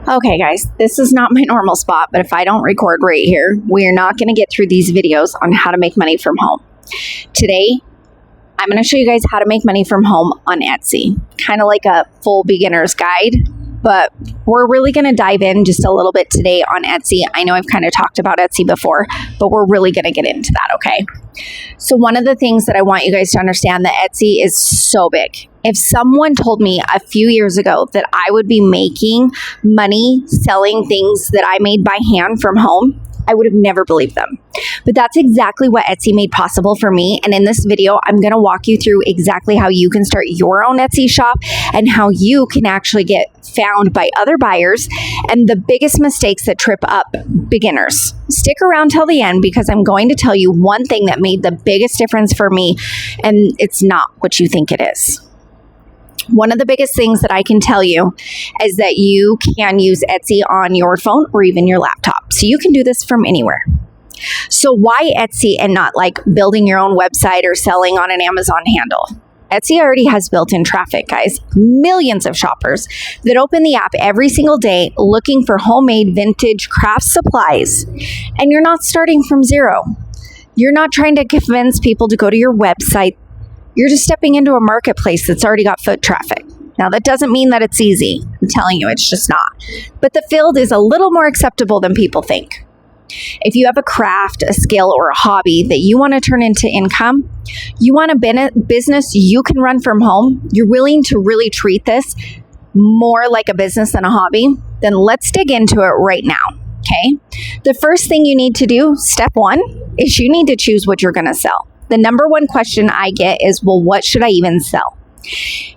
Okay, guys, this is not my normal spot, but if I don't record right here, we are not going to get through these videos on how to make money from home. Today, I'm going to show you guys how to make money from home on Etsy. Kind of like a full beginner's guide, but we're really going to dive in just a little bit today on Etsy. I know I've kind of talked about Etsy before, but we're really going to get into that, okay? So one of the things that I want you guys to understand that Etsy is so big. If someone told me a few years ago that I would be making money selling things that I made by hand from home, I would have never believed them. But that's exactly what Etsy made possible for me. And in this video, I'm going to walk you through exactly how you can start your own Etsy shop and how you can actually get found by other buyers and the biggest mistakes that trip up beginners. Stick around till the end because I'm going to tell you one thing that made the biggest difference for me, and it's not what you think it is. One of the biggest things that I can tell you is that you can use Etsy on your phone or even your laptop. So you can do this from anywhere. So why Etsy and not like building your own website or selling on an Amazon handle? Etsy already has built-in traffic, guys. Millions of shoppers that open the app every single day looking for homemade vintage craft supplies. And you're not starting from zero. You're not trying to convince people to go to your website. You're just stepping into a marketplace that's already got foot traffic. Now, that doesn't mean that it's easy. I'm telling you, it's just not. But the field is a little more acceptable than people think. If you have a craft, a skill, or a hobby that you want to turn into income, you want a business you can run from home, you're willing to really treat this more like a business than a hobby, then let's dig into it right now, okay? The first thing you need to do, step one, is you need to choose what you're going to sell. The number one question I get is, well, what should I even sell?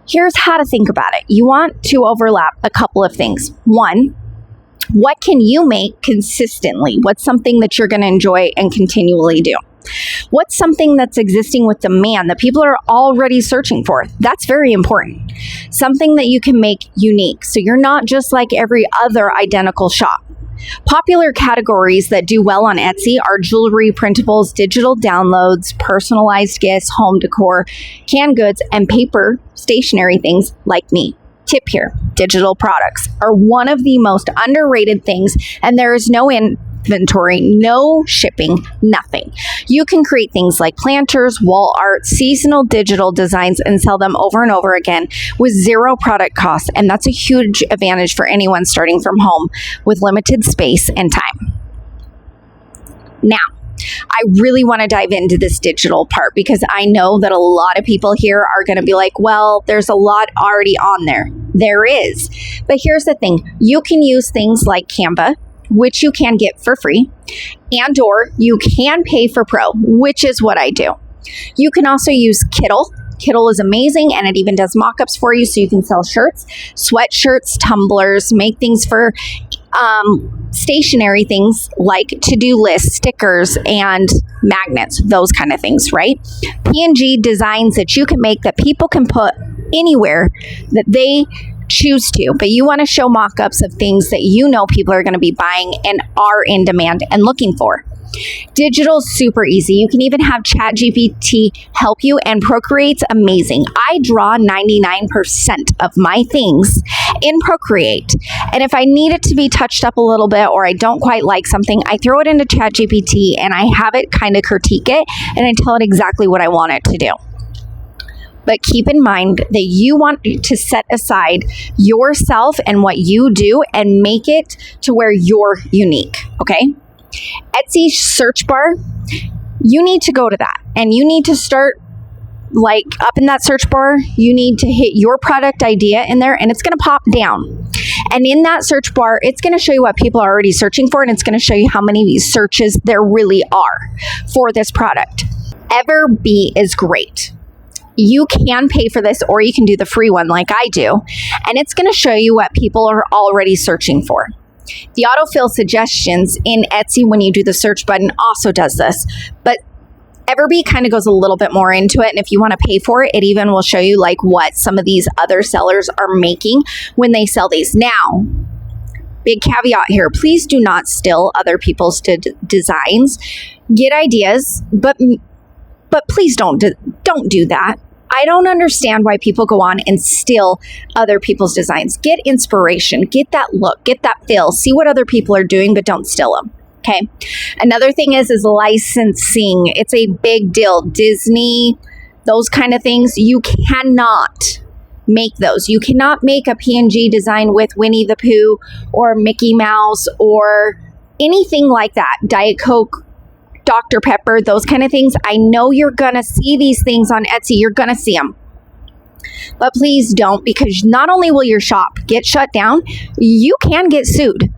Here's how to think about it. You want to overlap a couple of things. One, what can you make consistently? What's something that you're going to enjoy and continually do? What's something that's existing with demand that people are already searching for? That's very important. Something that you can make unique. So you're not just like every other identical shop. Popular categories that do well on Etsy are jewelry, printables, digital downloads, personalized gifts, home decor, canned goods, and paper stationery things like me. Tip here, digital products are one of the most underrated things, and there is no inventory, no shipping, nothing. You can create things like planters, wall art, seasonal digital designs, and sell them over and over again with zero product cost. And that's a huge advantage for anyone starting from home with limited space and time. Now, I really want to dive into this digital part because I know that a lot of people here are going to be like, well, there's a lot already on there. There is. But here's the thing. You can use things like Canva, which you can get for free, and or you can pay for pro, which is what I do. You can also use Kittl. Kittl is amazing, and it even does mock-ups for you, so you can sell shirts, sweatshirts, tumblers, make things for stationery things like to-do lists, stickers, and magnets, those kind of things, right? PNG designs that you can make that people can put anywhere that they choose to, but you want to show mock-ups of things that you know people are going to be buying and are in demand and looking for. Digital is super easy. You can even have ChatGPT help you, and Procreate's amazing. I draw 99% of my things in Procreate, and if I need it to be touched up a little bit or I don't quite like something, I throw it into ChatGPT and I have it kind of critique it and I tell it exactly what I want it to do. But keep in mind that you want to set aside yourself and what you do and make it to where you're unique, okay? Etsy search bar, you need to go to that and you need to start like up in that search bar. You need to hit your product idea in there and it's going to pop down. And in that search bar, it's going to show you what people are already searching for, and it's going to show you how many searches there really are for this product. Everbee is great. You can pay for this or you can do the free one like I do, and it's going to show you what people are already searching for. The autofill suggestions in Etsy when you do the search button also does this, but Everbee kind of goes a little bit more into it, and if you want to pay for it, it even will show you like what some of these other sellers are making when they sell these. Now, big caveat here, please do not steal other people's designs. Get ideas, but please don't do that. I don't understand why people go on and steal other people's designs. Get inspiration, get that look, get that feel, see what other people are doing, but don't steal them. Okay. Another thing is licensing. It's a big deal. Disney, those kind of things, you cannot make those. You cannot make a PNG design with Winnie the Pooh or Mickey Mouse or anything like that. Diet Coke, Dr. Pepper, those kind of things. I know you're going to see these things on Etsy. You're going to see them. But please don't, because not only will your shop get shut down, you can get sued.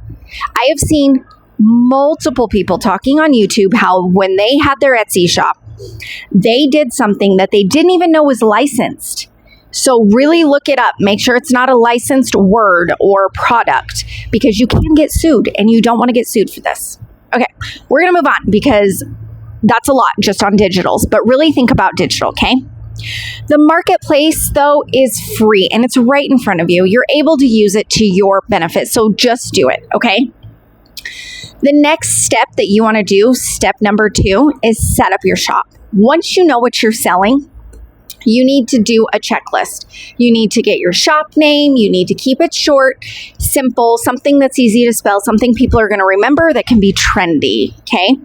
I have seen multiple people talking on YouTube how when they had their Etsy shop, they did something that they didn't even know was licensed. So really look it up. Make sure it's not a licensed word or product, because you can get sued and you don't want to get sued for this. Okay, we're going to move on because that's a lot just on digitals, but really think about digital, okay? The marketplace, though, is free and it's right in front of you. You're able to use it to your benefit, so just do it, okay? The next step that you want to do, step number 2, is set up your shop. Once you know what you're selling, you need to do a checklist. You need to get your shop name. You need to keep it short, simple, something that's easy to spell, something people are going to remember that can be trendy, okay?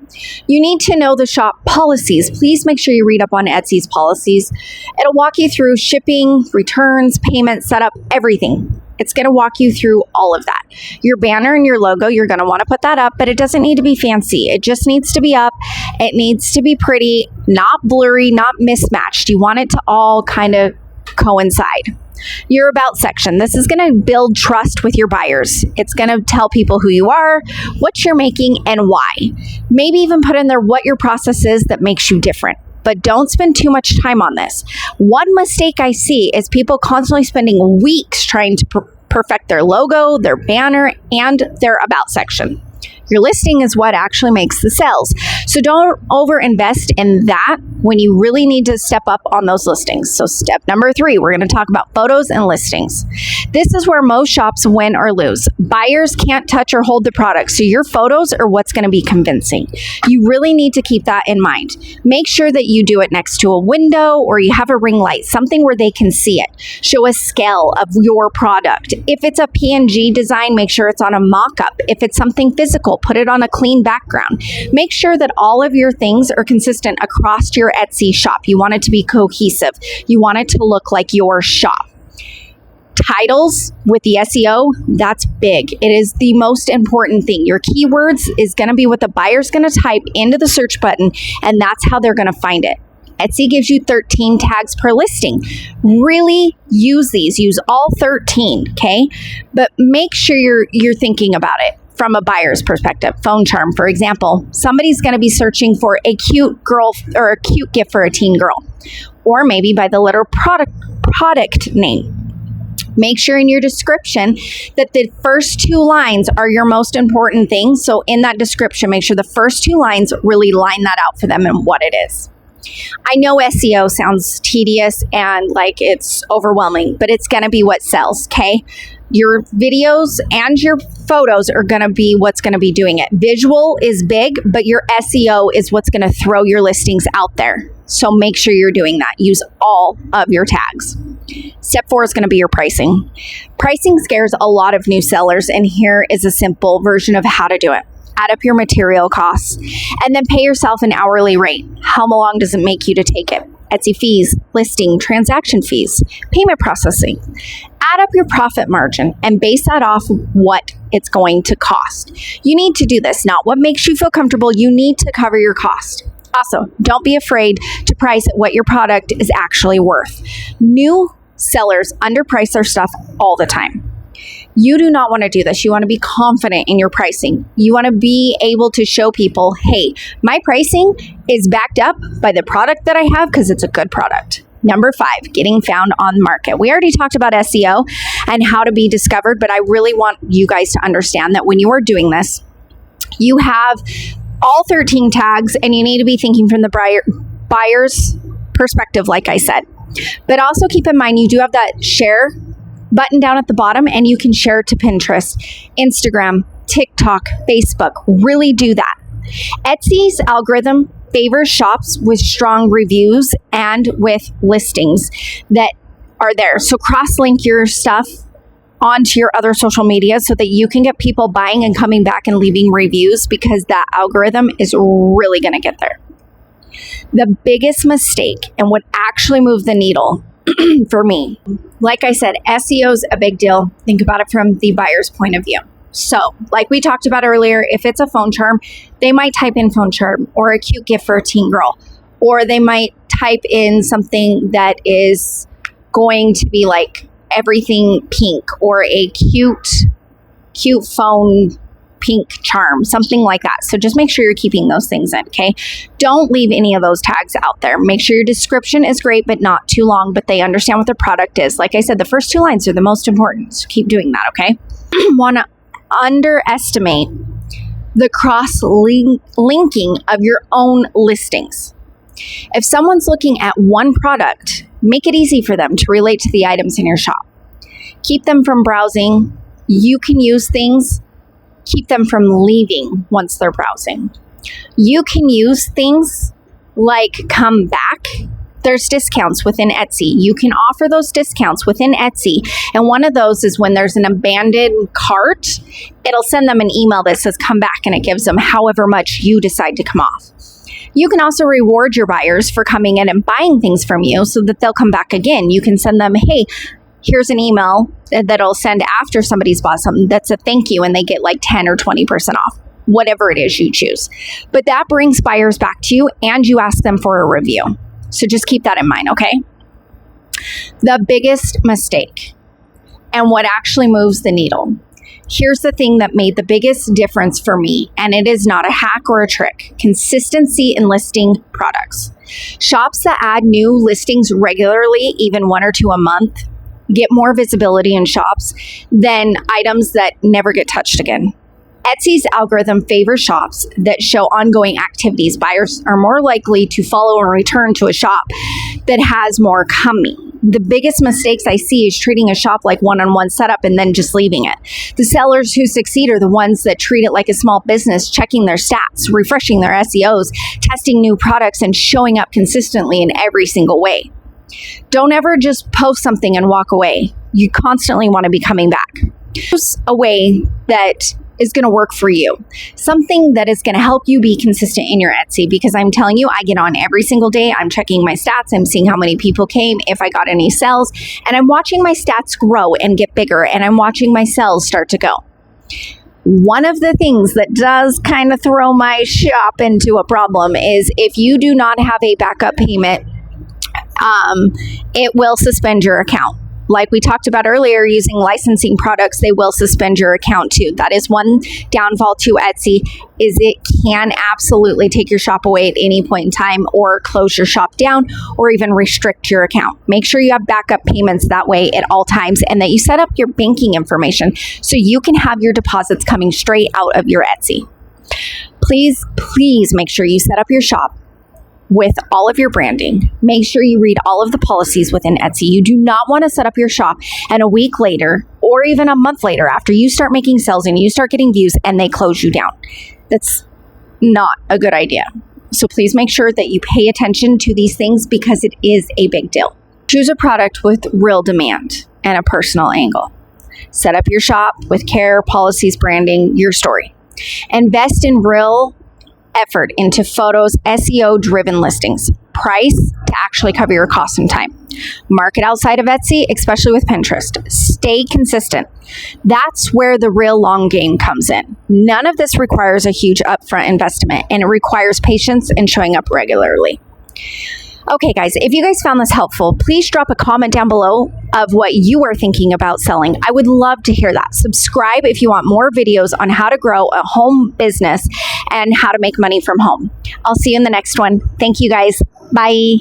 You need to know the shop policies. Please make sure you read up on Etsy's policies. It'll walk you through shipping, returns, payment, setup, everything. It's going to walk you through all of that. Your banner and your logo, you're going to want to put that up, but it doesn't need to be fancy. It just needs to be up. It needs to be pretty, not blurry, not mismatched. You want it to all kind of coincide. Your about section. This is going to build trust with your buyers. It's going to tell people who you are, what you're making, and why. Maybe even put in there what your process is that makes you different. But don't spend too much time on this. One mistake I see is people constantly spending weeks trying to perfect their logo, their banner, and their about section. Your listing is what actually makes the sales. So don't overinvest in that when you really need to step up on those listings. So step number 3, we're going to talk about photos and listings. This is where most shops win or lose. Buyers can't touch or hold the product, so your photos are what's going to be convincing. You really need to keep that in mind. Make sure that you do it next to a window or you have a ring light, something where they can see it. Show a scale of your product. If it's a PNG design, make sure it's on a mock-up. If it's something physical, put it on a clean background. Make sure that all of your things are consistent across your Etsy shop. You want it to be cohesive. You want it to look like your shop. Titles with the SEO, that's big. It is the most important thing. Your keywords is going to be what the buyer's going to type into the search button, and that's how they're going to find it. Etsy gives you 13 tags per listing. Really use these. Use all 13, okay? But make sure you're thinking about it from a buyer's perspective. Phone charm, for example. Somebody's going to be searching for a cute girl or a cute gift for a teen girl, or maybe by the letter product name. Make sure in your description that the first 2 lines are your most important thing. So in that description, make sure the first 2 lines really line that out for them and what it is. I know SEO sounds tedious and like it's overwhelming, but it's going to be what sells, okay? Your videos and your photos are going to be what's going to be doing it. Visual is big, but your SEO is what's going to throw your listings out there. So make sure you're doing that. Use all of your tags. Step 4 is going to be your pricing. Pricing scares a lot of new sellers, and here is a simple version of how to do it. Add up your material costs and then pay yourself an hourly rate. How long does it make you to take it? Etsy fees, listing, transaction fees, payment processing. Add up your profit margin and base that off what it's going to cost. You need to do this, not what makes you feel comfortable. You need to cover your cost. Also, don't be afraid to price what your product is actually worth. New sellers underprice their stuff all the time. You do not want to do this. You want to be confident in your pricing. You want to be able to show people, hey, my pricing is backed up by the product that I have because it's a good product. Number 5, getting found on the market. We already talked about SEO and how to be discovered, but I really want you guys to understand that when you are doing this, you have all 13 tags and you need to be thinking from the buyer's perspective, like I said. But also keep in mind, you do have that share button down at the bottom, and you can share it to Pinterest, Instagram, TikTok, Facebook. Really do that. Etsy's algorithm favors shops with strong reviews and with listings that are there. So cross-link your stuff onto your other social media so that you can get people buying and coming back and leaving reviews, because that algorithm is really going to get there. The biggest mistake and what actually moved the needle for me, like I said, SEO is a big deal. Think about it from the buyer's point of view. So, like we talked about earlier, if it's a phone charm, they might type in phone charm or a cute gift for a teen girl, or they might type in something that is going to be like everything pink, or a cute phone pink charm, something like that. So just make sure you're keeping those things in, okay? Don't leave any of those tags out there. Make sure your description is great, but not too long, but they understand what their product is. Like I said, the first 2 lines are the most important, so keep doing that, okay? Want to underestimate the cross-linking of your own listings. If someone's looking at one product, make it easy for them to relate to the items in your shop. Keep them from browsing. You can use things. Keep them from leaving once they're browsing. You can use things like come back. There's discounts within Etsy. You can offer those discounts within Etsy. And one of those is when there's an abandoned cart, it'll send them an email that says come back, and it gives them however much you decide to come off. You can also reward your buyers for coming in and buying things from you so that they'll come back again. You can send them, hey, here's an email that'll send after somebody's bought something that's a thank you, and they get like 10 or 20% off, whatever it is you choose. But that brings buyers back to you, and you ask them for a review. So just keep that in mind, okay? The biggest mistake and what actually moves the needle. Here's the thing that made the biggest difference for me, and it is not a hack or a trick. Consistency in listing products. Shops that add new listings regularly, even 1 or 2 a month, get more visibility in shops than items that never get touched again. Etsy's algorithm favors shops that show ongoing activities. Buyers are more likely to follow and return to a shop that has more coming. The biggest mistakes I see is treating a shop like one-on-one setup and then just leaving it. The sellers who succeed are the ones that treat it like a small business, checking their stats, refreshing their SEOs, testing new products, and showing up consistently in every single way. Don't ever just post something and walk away. You constantly want to be coming back. Choose a way that is going to work for you. Something that is going to help you be consistent in your Etsy, because I'm telling you, I get on every single day. I'm checking my stats. I'm seeing how many people came, if I got any sales, and I'm watching my stats grow and get bigger, and I'm watching my sales start to go. One of the things that does kind of throw my shop into a problem is if you do not have a backup payment, it will suspend your account. Like we talked about earlier, using licensing products, they will suspend your account too. That is one downfall to Etsy, is it can absolutely take your shop away at any point in time, or close your shop down, or even restrict your account. Make sure you have backup payments that way at all times, and that you set up your banking information so you can have your deposits coming straight out of your Etsy. Please make sure you set up your shop with all of your branding. Make sure you read all of the policies within Etsy. You do not want to set up your shop and a week later, or even a month later, after you start making sales and you start getting views, and they close you down. That's not a good idea. So please make sure that you pay attention to these things, because it is a big deal. Choose a product with real demand and a personal angle. Set up your shop with care, policies, branding, your story. Invest in real effort into photos, SEO-driven listings. Price to actually cover your costs and time. Market outside of Etsy, especially with Pinterest. Stay consistent. That's where the real long game comes in. None of this requires a huge upfront investment, and it requires patience and showing up regularly. Okay, guys, if you guys found this helpful, please drop a comment down below of what you are thinking about selling. I would love to hear that. Subscribe if you want more videos on how to grow a home business and how to make money from home. I'll see you in the next one. Thank you, guys. Bye.